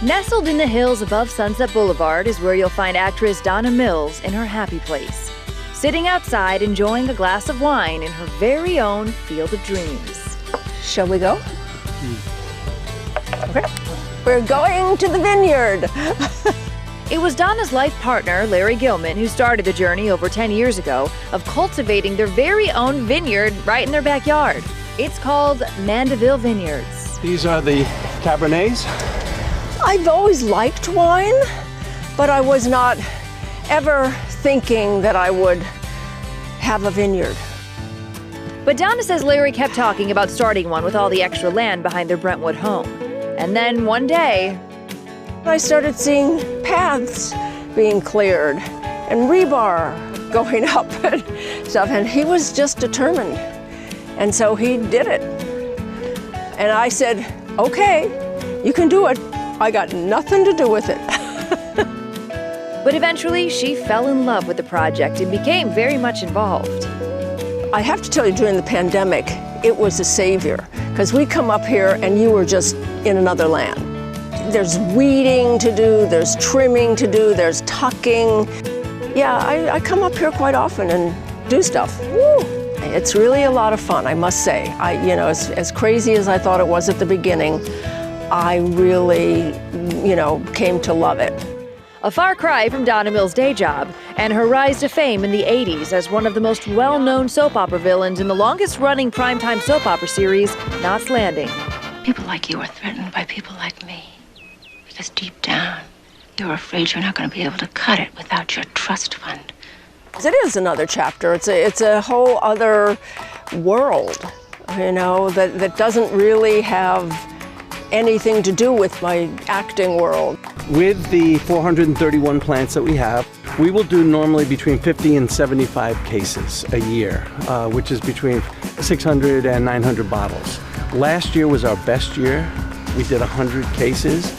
Nestled in the hills above Sunset Boulevard is where you'll find actress Donna Mills in her happy place, sitting outside enjoying a glass of wine in her very own Field of Dreams. Shall we go? Okay. We're going to the vineyard. It was Donna's life partner, Larry Gilman, who started the journey over 10 years ago of cultivating their very own vineyard right in their backyard. It's called Mandeville Vineyards. These are the Cabernets. I've always liked wine, but I was not ever thinking that I would have a vineyard. But Donna says Larry kept talking about starting one with all the extra land behind their Brentwood home. And then one day, I started seeing paths being cleared and rebar going up and stuff, and he was just determined. And so he did it. And I said, okay, you can do it. I got nothing to do with it. But eventually she fell in love with the project and became very much involved. I have to tell you, during the pandemic, it was a savior, because we come up here and you were just in another land. There's weeding to do, there's trimming to do, there's tucking. Yeah, I come up here quite often and do stuff. Woo! It's really a lot of fun, I must say. As crazy as I thought it was at the beginning, I really, came to love it. A far cry from Donna Mills' day job and her rise to fame in the 80s as one of the most well-known soap opera villains in the longest-running primetime soap opera series, Knots Landing. People like you are threatened by people like me. Because deep down, you're afraid you're not going to be able to cut it without your trust fund. It is another chapter. It's a whole other world, that doesn't really have anything to do with my acting world. With the 431 plants that we have, we will do normally between 50 and 75 cases a year, which is between 600 and 900 bottles. Last year was our best year. We did 100 cases.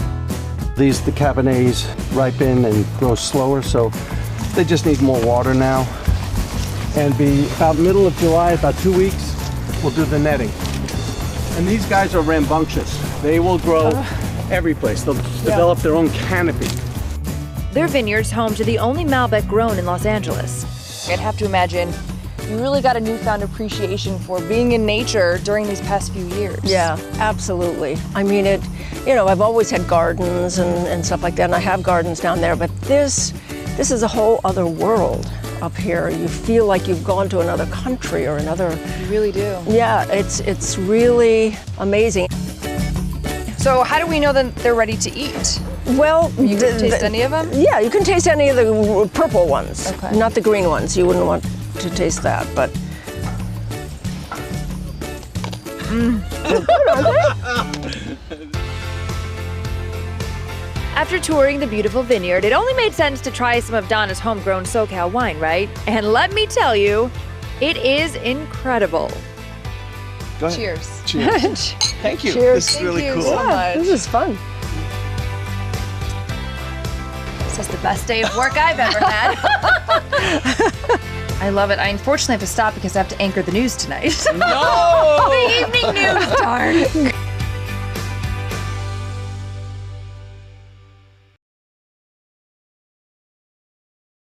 The Cabernets ripen and grow slower, so they just need more water now. And about middle of July, about 2 weeks, we'll do the netting. And these guys are rambunctious. They will grow every place. They'll develop their own canopy. Their vineyard's home to the only Malbec grown in Los Angeles. I'd have to imagine you really got a newfound appreciation for being in nature during these past few years. Yeah, absolutely. I mean, I've always had gardens and stuff like that, and I have gardens down there, but this is a whole other world up here. You feel like you've gone to another country or another... You really do. Yeah, it's really amazing. So how do we know that they're ready to eat? Well, you can taste any of them? Yeah, you can taste any of the purple ones. Okay. Not the green ones. You wouldn't want to taste that, but... They're good, aren't they? After touring the beautiful vineyard, it only made sense to try some of Donna's homegrown SoCal wine, right? And let me tell you, it is incredible. Go ahead. Cheers. Cheers. Thank you. Cheers. This is really Thank you cool. so much. This is fun. This is the best day of work I've ever had. I love it. I unfortunately have to stop because I have to anchor the news tonight. No! The evening news, darn.